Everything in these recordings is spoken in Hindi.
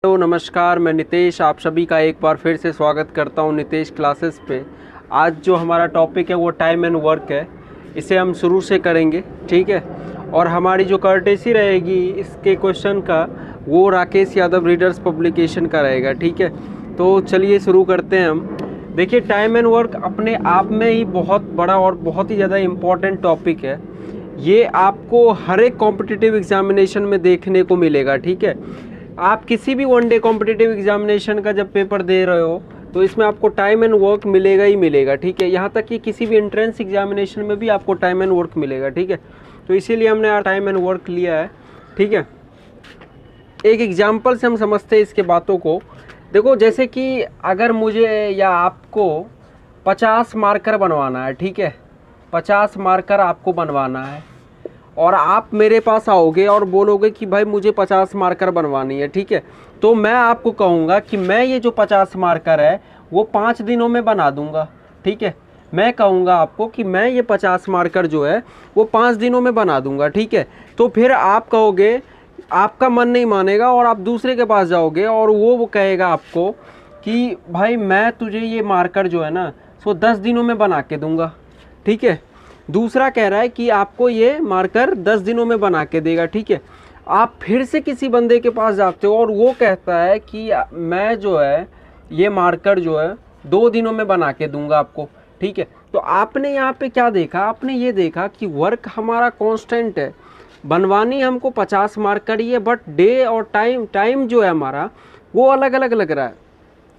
हेलो नमस्कार, मैं नितेश आप सभी का एक बार फिर से स्वागत करता हूं नितेश क्लासेस पे। आज जो हमारा टॉपिक है वो टाइम एंड वर्क है। इसे हम शुरू से करेंगे, ठीक है। और हमारी जो कर्टेसी रहेगी इसके क्वेश्चन का वो राकेश यादव रीडर्स पब्लिकेशन का रहेगा, ठीक है। तो चलिए शुरू करते हैं हम। देखिए, टाइम एंड वर्क अपने आप में ही बहुत बड़ा और बहुत ही ज़्यादा इम्पॉर्टेंट टॉपिक है। ये आपको हर एक कॉम्पिटिटिव एग्जामिनेशन में देखने को मिलेगा, ठीक है। आप किसी भी वनडे कॉम्पिटिटिव एग्जामिनेशन का जब पेपर दे रहे हो तो इसमें आपको टाइम एंड वर्क मिलेगा ही मिलेगा, ठीक है। यहाँ तक कि किसी भी एंट्रेंस एग्जामिनेशन में भी आपको टाइम एंड वर्क मिलेगा, ठीक है। तो इसीलिए हमने टाइम एंड वर्क लिया है, ठीक है। एक एग्जाम्पल से हम समझते हैं इसके बातों को। देखो, जैसे कि अगर मुझे या आपको 50 मार्कर बनवाना है, ठीक है। 50 मार्कर आपको बनवाना है और आप मेरे पास आओगे और बोलोगे कि भाई मुझे 50 मार्कर बनवानी है, ठीक है। तो मैं आपको कहूँगा कि मैं ये जो 50 मार्कर है वो 5 दिनों में बना दूंगा, ठीक है। मैं कहूँगा आपको कि मैं ये 50 मार्कर जो है वो 5 दिनों में बना दूंगा, ठीक है। तो फिर आप कहोगे, आपका मन नहीं मानेगा और आप दूसरे के पास जाओगे और वो कहेगा आपको कि भाई मैं तुझे ये मार्कर जो है ना सो 10 दिनों में बना के दूंगा, ठीक है। दूसरा कह रहा है कि आपको ये मार्कर 10 दिनों में बना के देगा, ठीक है। आप फिर से किसी बंदे के पास जाते हो और वो कहता है कि मैं जो है ये मार्कर जो है 2 दिनों में बना के दूंगा आपको, ठीक है। तो आपने यहाँ पे क्या देखा? आपने ये देखा कि वर्क हमारा कांस्टेंट है, बनवानी हमको 50 मार्कर ही है, बट डे और टाइम जो है हमारा वो अलग अलग लग रहा है।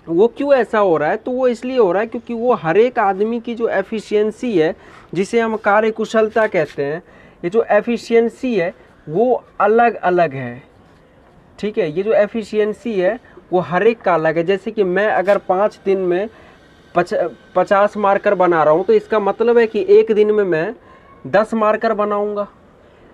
वो क्यों ऐसा हो रहा है? तो वो इसलिए हो रहा है क्योंकि वो हर एक आदमी की जो एफिशिएंसी है, जिसे हम कार्य कुशलता कहते हैं, ये जो एफिशिएंसी है वो अलग अलग है, ठीक है। ये जो एफिशिएंसी है वो हर एक का अलग है। जैसे कि मैं अगर 5 दिन में 50 मार्कर बना रहा हूँ तो इसका मतलब है कि एक दिन में मैं 10 मार्कर बनाऊँगा।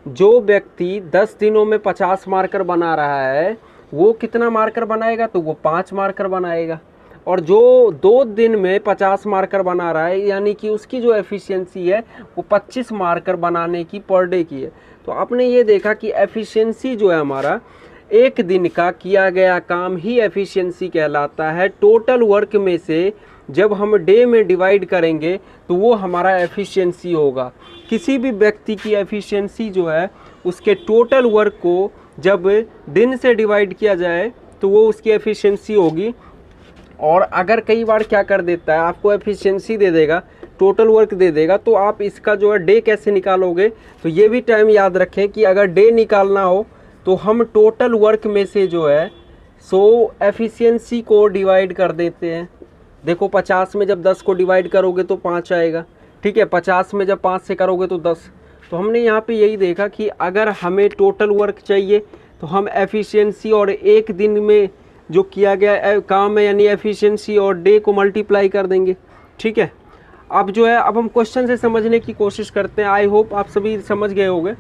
जो व्यक्ति 10 दिनों में 50 मार्कर बना रहा है वो कितना मार्कर बनाएगा? तो वो 5 मार्कर बनाएगा। और जो 2 दिन में 50 मार्कर बना रहा है यानी कि उसकी जो एफिशिएंसी है वो 25 मार्कर बनाने की पर डे की है। तो आपने ये देखा कि एफिशिएंसी जो है हमारा, एक दिन का किया गया काम ही एफिशिएंसी कहलाता है। टोटल वर्क में से जब हम डे में डिवाइड करेंगे तो वो हमारा एफिशिएंसी होगा। किसी भी व्यक्ति की एफिशिएंसी जो है उसके टोटल वर्क को जब दिन से डिवाइड किया जाए तो वो उसकी एफिशिएंसी होगी। और अगर कई बार क्या कर देता है, आपको एफिशिएंसी दे देगा, टोटल वर्क दे देगा, तो आप इसका जो है डे कैसे निकालोगे? तो ये भी टाइम याद रखें कि अगर डे निकालना हो तो हम टोटल वर्क में से जो है एफिशिएंसी को डिवाइड कर देते हैं। देखो, 50 में जब 10 को डिवाइड करोगे तो 5 आएगा, ठीक है। 50 में जब 5 से करोगे तो 10। तो हमने यहाँ पे यही देखा कि अगर हमें टोटल वर्क चाहिए तो हम एफिशिएंसी और एक दिन में जो किया गया काम है यानी एफिशिएंसी और डे को मल्टीप्लाई कर देंगे, ठीक है। अब जो है, अब हम क्वेश्चन से समझने की कोशिश करते हैं। आई होप आप सभी समझ गए होंगे।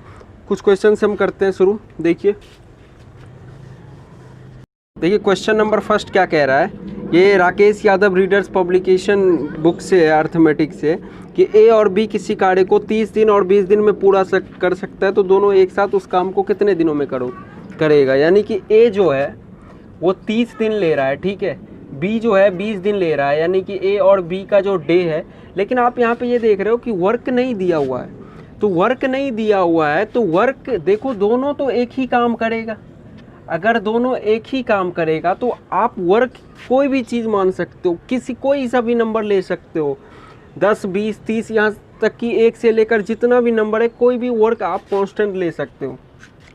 कुछ क्वेश्चन से हम करते हैं शुरू। देखिए क्वेश्चन नंबर फर्स्ट क्या कह रहा है। ये Rakesh Yadav readers publication book से है, अर्थमेटिक से, कि ए और बी किसी कार्य को 30 दिन और 20 दिन में पूरा कर सकता है तो दोनों एक साथ उस काम को कितने दिनों में करेगा। यानी कि ए जो है वो 30 दिन ले रहा है, ठीक है। बी जो है 20 दिन ले रहा है, यानी कि ए और बी का जो डे है। लेकिन आप यहाँ पे ये देख रहे हो कि वर्क नहीं दिया हुआ है। तो वर्क नहीं दिया हुआ है तो वर्क, देखो, दोनों तो एक ही काम करेगा। अगर दोनों एक ही काम करेगा तो आप वर्क कोई भी चीज़ मान सकते हो, कोई सा भी नंबर ले सकते हो, 10, 20, 30, यहाँ तक कि 1 से लेकर जितना भी नंबर है, कोई भी वर्क आप कांस्टेंट ले सकते हो।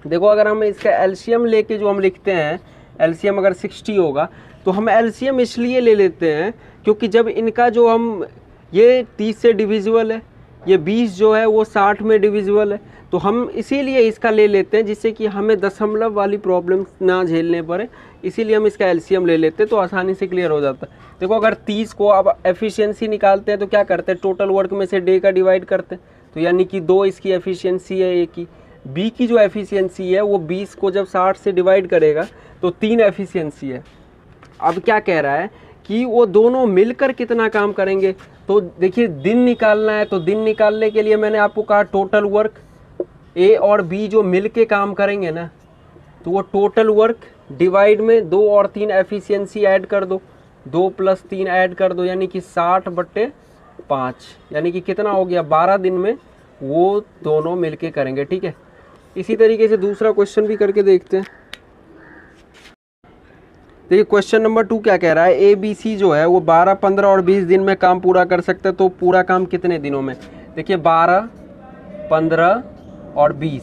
देखो, अगर हम इसका एलसीएम लेके जो हम लिखते हैं, एलसीएम अगर 60 होगा तो हम एलसीएम इसलिए ले लेते हैं क्योंकि जब इनका जो हम, ये 30 से डिविजिबल है, ये 20 जो है वो 60 में डिविजिबल है, तो हम इसीलिए इसका ले लेते हैं जिससे कि हमें दशमलव वाली प्रॉब्लम ना झेलने पड़े। इसीलिए हम इसका एलसीएम ले लेते हैं तो आसानी से क्लियर हो जाता है। देखो, अगर 30 को अब एफिशिएंसी निकालते हैं तो क्या करते हैं, टोटल वर्क में से डे का डिवाइड करते हैं, तो यानी कि 2 इसकी एफिशिएंसी है ए की। बी की जो एफिशिएंसी है वो 20 को जब 60 से डिवाइड करेगा तो 3 एफिशिएंसी है। अब क्या कह रहा है कि वो दोनों मिलकर कितना काम करेंगे। तो देखिए, दिन निकालना है तो दिन निकालने के लिए मैंने आपको कहा टोटल वर्क, ए और बी जो मिल के काम करेंगे ना तो वो टोटल वर्क डिवाइड में 2 और 3 एफिशिएंसी ऐड कर दो, 2 + 3 ऐड कर दो, यानी कि 60/5, यानी कि कितना हो गया, 12 दिन में वो दोनों मिलके करेंगे। ठीक है, इसी तरीके से दूसरा क्वेश्चन भी करके देखते हैं। देखिए क्वेश्चन नंबर 2 क्या कह रहा है, ए बी सी जो है वो 12, 15 और 20 दिन में काम पूरा कर सकते हैं, तो पूरा काम कितने दिनों में। देखिए 12, 15 और 20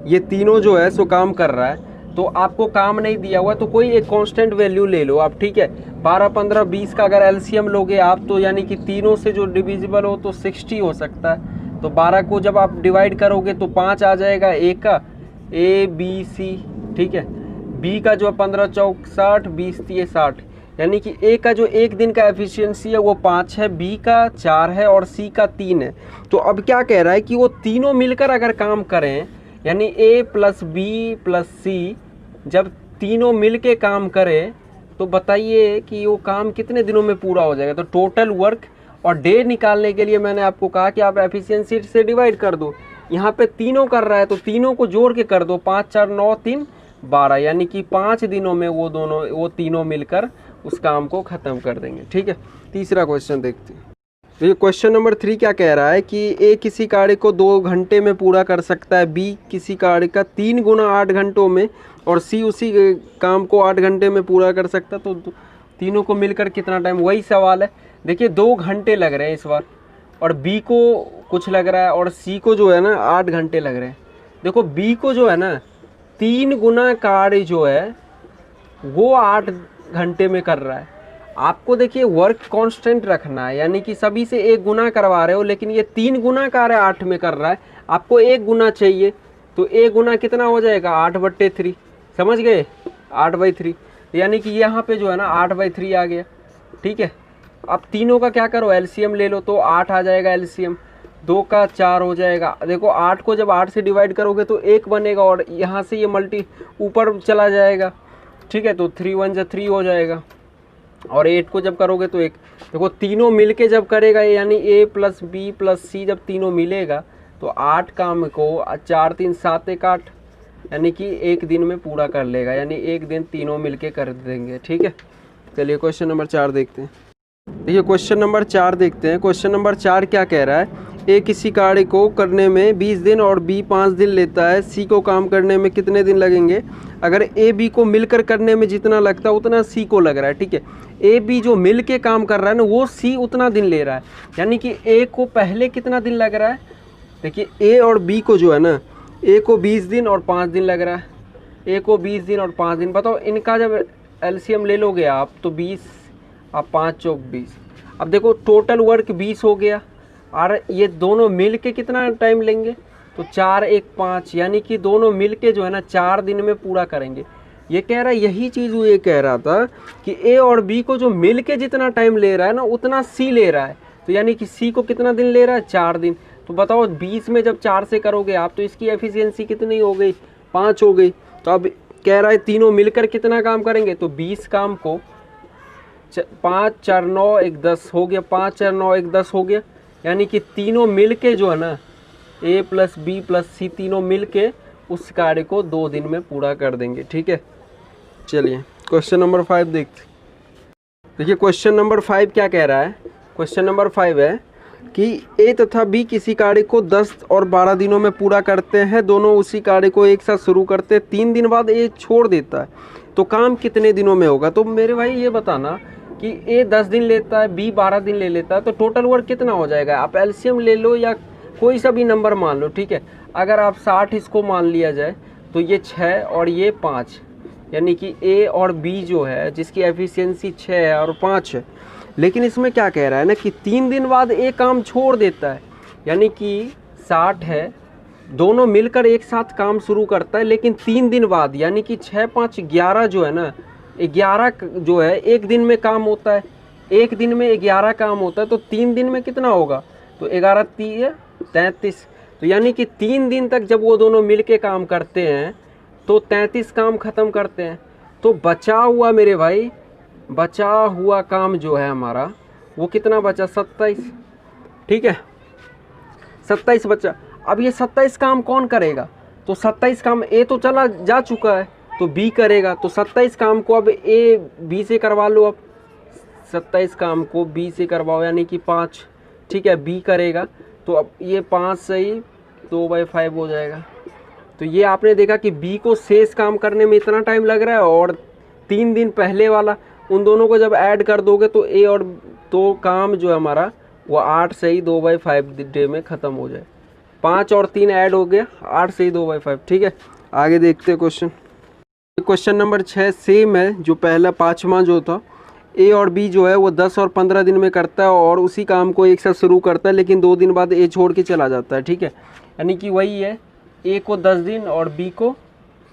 ये तीनों जो है सो काम कर रहा है, तो आपको काम नहीं दिया हुआ तो कोई एक कांस्टेंट वैल्यू ले लो आप। ठीक है, 12, 15, 20 का अगर एलसीएम लोगे आप तो यानी कि तीनों से जो डिविजिबल हो तो 60 हो सकता है। तो 12 को जब आप डिवाइड करोगे तो 5 आ जाएगा ए का, ए बी सी। ठीक है, बी का जो 15 चौक 60, 20 3 60, यानी कि ए का जो एक दिन का एफिशिएंसी है वो 5 है, बी का 4 है और सी का 3 है। तो अब क्या कह रहा है कि वो तीनों मिलकर अगर काम करें, यानी ए + बी + सी जब तीनों मिलके काम करें तो बताइए कि वो काम कितने दिनों में पूरा हो जाएगा। तो टोटल वर्क और डे निकालने के लिए मैंने आपको कहा कि आप एफिशिएंसी से डिवाइड कर दो। यहाँ पे तीनों कर रहा है तो तीनों को जोड़ के कर दो, 5 4 9 3 12, यानी कि 5 दिनों में वो तीनों मिलकर उस काम को ख़त्म कर देंगे। ठीक है, तीसरा क्वेश्चन देखते हैं। तो ये क्वेश्चन नंबर 3 क्या कह रहा है कि ए किसी कार्य को 2 घंटे में पूरा कर सकता है, बी किसी कार्य का 3 गुना 8 घंटों में, और सी उसी काम को 8 घंटे में पूरा कर सकता है, तो तीनों को मिलकर कितना टाइम, वही सवाल है। देखिए 2 घंटे लग रहे हैं इस बार, और बी को कुछ लग रहा है, और सी को जो है ना 8 घंटे लग रहे हैं। देखो बी को जो है ना 3 गुना कार्य जो है वो 8 घंटे में कर रहा है। आपको देखिए वर्क कांस्टेंट रखना है, यानी कि सभी से 1 गुना करवा रहे हो, लेकिन ये 3 गुना कार्य 8 में कर रहा है, आपको 1 गुना चाहिए, तो 1 गुना कितना हो जाएगा, 8/3। समझ गए, 8/3, यानी कि यहाँ पे जो है ना 8/3 आ गया। ठीक है, अब तीनों का क्या करो, एलसीएम ले लो, तो 8 आ जाएगा एलसीएम, 2 का 4 हो जाएगा। देखो 8 को जब 8 से डिवाइड करोगे तो 1 बनेगा, और यहाँ से ये मल्टी ऊपर चला जाएगा। ठीक है, तो 3 1 जा 3 हो जाएगा, और 8 को जब करोगे तो 1। देखो तीनों मिलके जब करेगा, यानी ए + बी + सी जब तीनों मिलेगा तो 8 काम को 4 3 7 1 8, यानी कि 1 दिन में पूरा कर लेगा, यानी 1 दिन तीनों मिलके कर देंगे। ठीक है, चलिए क्वेश्चन नंबर 4 देखते हैं। देखिए क्वेश्चन नंबर 4 देखते हैं। क्वेश्चन नंबर 4 क्या कह रहा है, ए किसी कार्य को करने में 20 दिन और बी 5 दिन लेता है, सी को काम करने में कितने दिन लगेंगे। अगर ए बी को मिलकर करने में जितना लगता है उतना सी को लग रहा है। ठीक है, ए बी जो मिल के काम कर रहा है ना वो सी उतना दिन ले रहा है, यानी कि ए को पहले कितना दिन लग रहा है। देखिए ए और बी को जो है ना, ए को 20 दिन और 5 दिन लग रहा है, ए को 20 दिन और 5 दिन। बताओ इनका जब एलसीएम ले लोगे आप तो 20, अब 5 चौक 20। अब देखो टोटल वर्क 20 हो गया, और ये दोनों मिल के कितना टाइम लेंगे, तो 4 1 5, यानी कि दोनों मिल के जो है ना 4 दिन में पूरा करेंगे। ये कह रहा है, यही चीज़ वो ये कह रहा था कि ए और बी को जो मिल के जितना टाइम ले रहा है ना उतना सी ले रहा है, तो यानी कि सी को कितना दिन ले रहा है, 4 दिन। तो बताओ 20 में जब 4 से करोगे आप तो इसकी एफिशिएंसी कितनी हो गई, 5 हो गई। तो अब कह रहा है तीनों मिलकर कितना काम करेंगे, तो 20 काम को 5 4 9 1 10 हो गया, 5 4 9 1 10 हो गया, यानी कि तीनों मिलके जो है ना ए + बी + सी तीनों मिलके उस कार्य को 2 दिन में पूरा कर देंगे। ठीक है, चलिए क्वेश्चन नंबर 5 देखते। देखिए क्वेश्चन नंबर 5 क्या कह रहा है, क्वेश्चन नंबर 5 है कि ए तथा बी किसी कार्य को 10 और 12 दिनों में पूरा करते हैं, दोनों उसी कार्य को एक साथ शुरू करते हैं, 3 दिन बाद ए छोड़ देता है, तो काम कितने दिनों में होगा। तो मेरे भाई ये बताना कि ए 10 दिन लेता है, बी 12 दिन ले लेता है, तो टोटल वर्क कितना हो जाएगा। आप एलसीएम ले लो या कोई सा भी नंबर मान लो। ठीक है, अगर आप 60 इसको मान लिया जाए तो ये 6 और ये 5, यानी कि ए और बी जो है जिसकी एफिशिएंसी 6 है और 5 है। लेकिन इसमें क्या कह रहा है ना कि 3 दिन बाद ए काम छोड़ देता है, यानी कि 60 है, दोनों मिलकर एक साथ काम शुरू करता है, लेकिन 3 दिन बाद, यानी कि 6 5 11 जो है ना, 11 जो है एक दिन में काम होता है, एक दिन में 11 काम होता है, तो 3 दिन में कितना होगा, तो 11 3 33, तो यानी कि 3 दिन तक जब वो दोनों मिल के काम करते हैं तो 33 काम ख़त्म करते हैं। तो बचा हुआ मेरे भाई, बचा हुआ काम जो है हमारा वो कितना बचा, 27। ठीक है, 27 बचा। अब ये 27 काम कौन करेगा, तो 27 काम ए तो चला जा चुका है, तो बी करेगा। तो 27 काम को अब ए बी से करवा लो, अब 27 काम को बी से करवाओ यानी कि 5, ठीक है, बी करेगा। तो अब ये 5 सही 2/5 हो जाएगा। तो ये आपने देखा कि बी को शेष काम करने में इतना टाइम लग रहा है और 3 दिन पहले वाला, उन दोनों को जब ऐड कर दोगे तो ए और तो काम जो है हमारा वो 8 सही 2/5 डे में ख़त्म हो जाए। 5 और 3 ऐड हो गया, 8 सही 2/5, ठीक है। आगे देखते हैं क्वेश्चन। क्वेश्चन नंबर 6 सेम है जो पहला 5वां जो था। ए और बी जो है वो 10 और 15 दिन में करता है और उसी काम को एक साथ शुरू करता है, लेकिन 2 दिन बाद ए छोड़ के चला जाता है, ठीक है। यानी कि वही है, ए को 10 दिन और बी को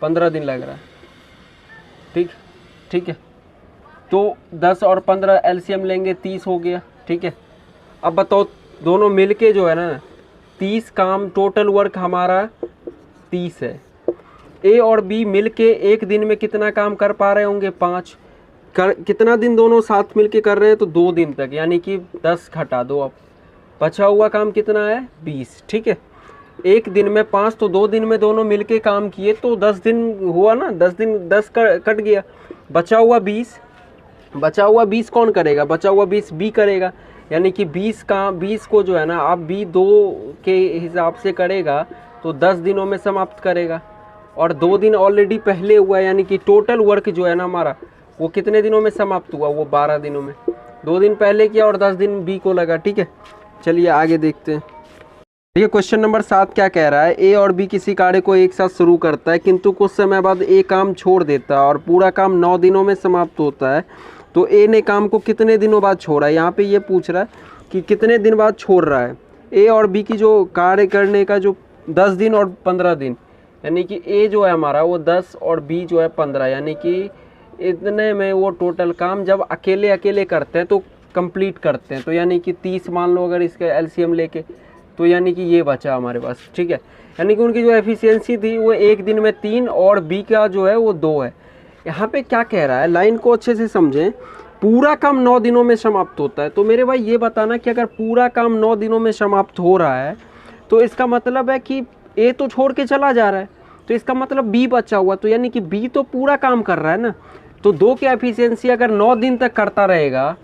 15 दिन लग रहा है, ठीक है। तो 10 और 15 एलसीएम लेंगे, 30 हो गया, ठीक है। अब बताओ दोनों मिलके जो है ना 30 काम, टोटल वर्क हमारा 30 है। ए और बी मिलके एक दिन में कितना काम कर पा रहे होंगे? 5। कितना दिन दोनों साथ मिलके कर रहे हैं? तो 2 दिन तक, यानी कि 10 घटा दो, अब बचा हुआ काम कितना है? 20, ठीक है। एक दिन में 5, तो 2 दिन में दोनों मिलके काम किए तो 10 दिन हुआ ना, 10 दिन 10 कट गया, बचा हुआ 20। बचा हुआ 20 कौन करेगा? बचा हुआ 20 बी करेगा। यानी कि 20 को जो है ना आप बी 2 के हिसाब से करेगा तो 10 दिनों में समाप्त करेगा, और 2 दिन ऑलरेडी पहले हुआ, यानी कि टोटल वर्क जो है ना हमारा वो कितने दिनों में समाप्त हुआ? वो 12 दिनों में। 2 दिन पहले किया और 10 दिन बी को लगा, ठीक है। चलिए आगे देखते हैं। देखिए क्वेश्चन नंबर 7 क्या कह रहा है। ए और बी किसी कार्य को एक साथ शुरू करता है, किंतु कुछ समय बाद ए काम छोड़ देता है और पूरा काम 9 दिनों में समाप्त होता है। तो ए ने काम को कितने दिनों बाद छोड़ा है? यहाँ पे ये पूछ रहा है कि कितने दिन बाद छोड़ रहा है। ए और बी की जो कार्य करने का जो 10 दिन और 15 दिन, यानी कि ए जो है हमारा वो 10 और बी जो है 15, यानी कि इतने में वो टोटल काम जब अकेले अकेले करते हैं तो कंप्लीट करते हैं। तो यानी कि 30 मान लो अगर इसका एलसीएम लेके, तो यानी कि ये बचा हमारे पास, ठीक है। यानी कि उनकी जो एफिशिएंसी थी वो एक दिन में 3 और बी का जो है वो 2 है। यहाँ पे क्या कह रहा है, लाइन को अच्छे से समझें। पूरा काम 9 दिनों में समाप्त होता है। तो मेरे भाई ये बताना कि अगर पूरा काम 9 दिनों में समाप्त हो रहा है तो इसका मतलब है कि ए तो छोड़ के चला जा रहा है, तो इसका मतलब बी बचा हुआ, तो यानी कि बी तो पूरा काम कर रहा है ना। तो 2 की एफिशिएंसी अगर 9 दिन तक करता रहेगा,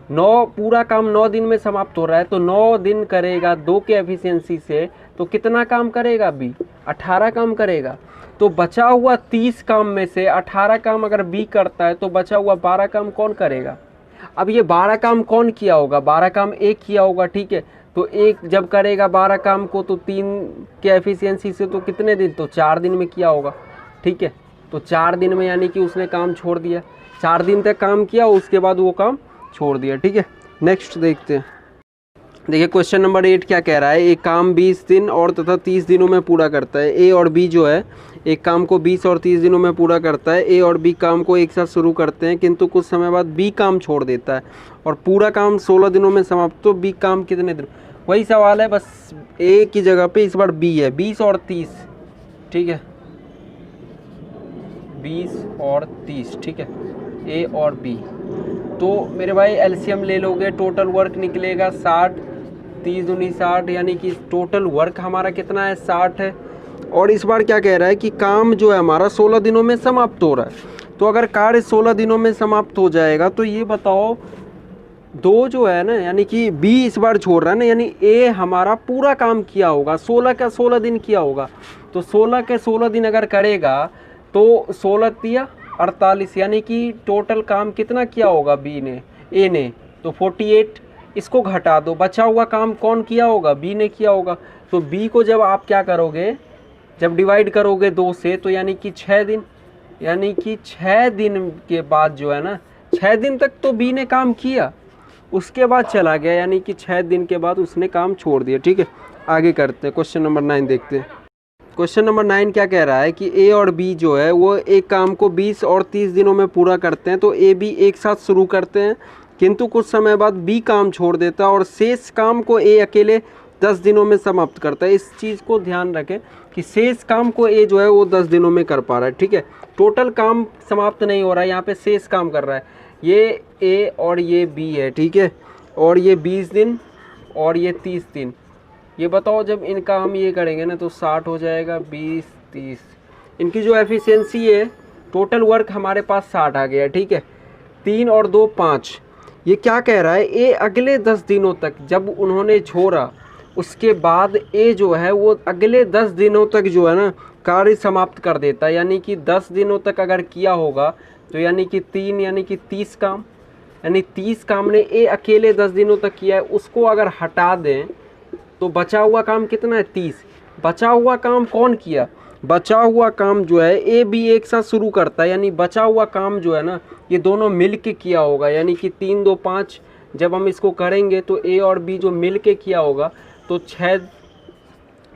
9 पूरा काम 9 दिन में समाप्त हो रहा है, तो 9 दिन करेगा 2 के एफिशिएंसी से, तो कितना काम करेगा बी? 18 काम करेगा। तो बचा हुआ 30 काम में से 18 काम अगर बी करता है तो बचा हुआ 12 काम कौन करेगा? अब ये 12 काम कौन किया होगा? 12 काम एक किया होगा, ठीक है। तो एक जब करेगा 12 काम को तो 3 के एफिशिएंसी से तो कितने दिन? तो 4 दिन में किया होगा, ठीक है। तो 4 दिन में यानी कि उसने काम छोड़ दिया, 4 दिन तक काम किया उसके बाद वो काम छोड़ दिया, ठीक है। नेक्स्ट देखते हैं। देखिए क्वेश्चन नंबर 8 क्या कह रहा है। एक काम 20 दिन और तथा 30 दिनों में पूरा करता है। ए और बी जो है एक काम को 20 और 30 दिनों में पूरा करता है। ए और बी काम को एक साथ शुरू करते हैं, किंतु कुछ समय बाद बी काम छोड़ देता है और पूरा काम 16 दिनों में समाप्त। तो बी काम कितने दिन? वही सवाल है, बस ए की जगह पे इस बार बी है। 20 और 30, ठीक है, 20 और 30, ठीक है, ए और बी। तो मेरे भाई एलसीएम ले लोगे, टोटल वर्क निकलेगा 60, 30 दूनी 60, यानी कि टोटल वर्क हमारा कितना है? 60 है। और इस बार क्या कह रहा है कि काम जो है हमारा 16 दिनों में समाप्त हो रहा है। तो अगर कार्य 16 दिनों में समाप्त हो जाएगा तो ये बताओ 2 जो है ना, यानी कि बी इस बार छोड़ रहा है ना, यानी ए हमारा पूरा काम किया होगा, 16 का 16 दिन किया होगा। तो 16 के 16 दिन अगर करेगा तो 16 दिया 48, यानी कि टोटल काम कितना किया होगा बी ने, ए ने? तो 48। इसको घटा दो, बचा हुआ काम कौन किया होगा? बी ने किया होगा। तो बी को जब आप क्या करोगे, जब डिवाइड करोगे 2 से, तो यानी कि 6 दिन, यानी कि 6 दिन के बाद जो है ना, 6 दिन तक तो बी ने काम किया, उसके बाद चला गया, यानी कि 6 दिन के बाद उसने काम छोड़ दिया, ठीक है। आगे करते हैं, क्वेश्चन नंबर 9 देखते हैं। क्वेश्चन नंबर 9 क्या कह रहा है कि ए और बी जो है वो एक काम को 20 और 30 दिनों में पूरा करते हैं। तो ए बी एक साथ शुरू करते हैं, किंतु कुछ समय बाद बी काम छोड़ देता है और शेष काम को ए अकेले 10 दिनों में समाप्त करता है। इस चीज़ को ध्यान रखें कि शेष काम को ए जो है वो 10 दिनों में कर पा रहा है, ठीक है। टोटल काम समाप्त नहीं हो रहा है, यहाँ पे शेष काम कर रहा है। ये ए और ये बी है, ठीक है, और ये 20 दिन और ये 30 दिन। ये बताओ जब इनका हम ये करेंगे ना तो 60 हो जाएगा, 20 30। इनकी जो एफिशिएंसी है टोटल वर्क हमारे पास 60 आ गया, ठीक है। 3 और 2 5। ये क्या कह रहा है, ए अगले 10 दिनों तक जब उन्होंने छोड़ा उसके बाद ए जो है वो अगले 10 दिनों तक जो है ना कार्य समाप्त कर देता है। यानी कि 10 दिनों तक अगर किया होगा तो यानी कि 3 यानी कि 30 काम, यानी 30 काम ने ए अकेले 10 दिनों तक किया है। उसको अगर हटा दें तो बचा हुआ काम कितना है, 30। बचा हुआ काम कौन किया, बचा हुआ काम जो है ए बी एक साथ शुरू करता है, यानी बचा हुआ काम जो है ना ये दोनों मिल के किया होगा। यानी कि 3 2 5 जब हम इसको करेंगे तो ए और बी जो मिल के किया होगा तो 6।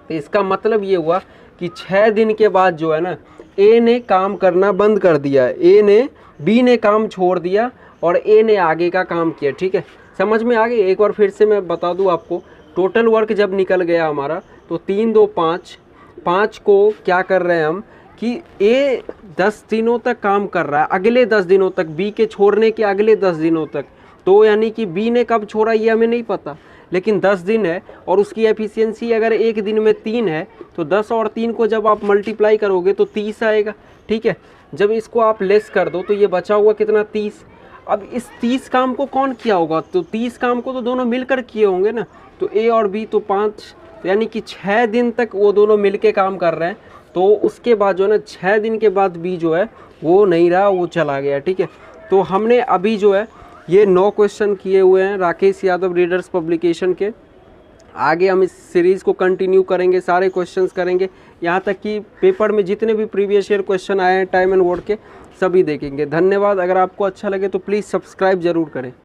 तो इसका मतलब ये हुआ कि 6 दिन के बाद जो है ना ए ने काम करना बंद कर दिया, ए ने बी ने काम छोड़ दिया और ए ने आगे का काम किया, ठीक है। समझ में आ गई। एक बार फिर से मैं बता दूं आपको, टोटल वर्क जब निकल गया हमारा तो 3 2 5 5 को क्या कर रहे हैं हम कि ए 10 दिनों तक काम कर रहा है, अगले 10 दिनों तक, बी के छोड़ने के अगले 10 दिनों तक। तो यानी कि बी ने कब छोड़ा ये हमें नहीं पता, लेकिन 10 दिन है और उसकी एफिशिएंसी अगर एक दिन में 3 है तो 10 और 3 को जब आप मल्टीप्लाई करोगे तो 30 आएगा, ठीक है। जब इसको आप लेस कर दो तो ये बचा हुआ कितना, 30। अब इस 30 काम को कौन किया होगा, तो 30 काम को तो दोनों मिलकर किए होंगे ना। तो ए और बी तो 5, यानी कि 6 दिन तक वो दोनों मिलके काम कर रहे हैं। तो उसके बाद जो है ना 6 दिन के बाद बी जो है वो नहीं रहा, वो चला गया, ठीक है। तो हमने अभी जो है ये 9 क्वेश्चन किए हुए हैं राकेश यादव रीडर्स पब्लिकेशन के। आगे हम इस सीरीज़ को कंटिन्यू करेंगे, सारे क्वेश्चंस करेंगे, यहाँ तक कि पेपर में जितने भी प्रीवियस ईयर क्वेश्चन आए हैं टाइम एंड वर्ड के सभी देखेंगे। धन्यवाद। अगर आपको अच्छा लगे तो प्लीज़ सब्सक्राइब ज़रूर करें।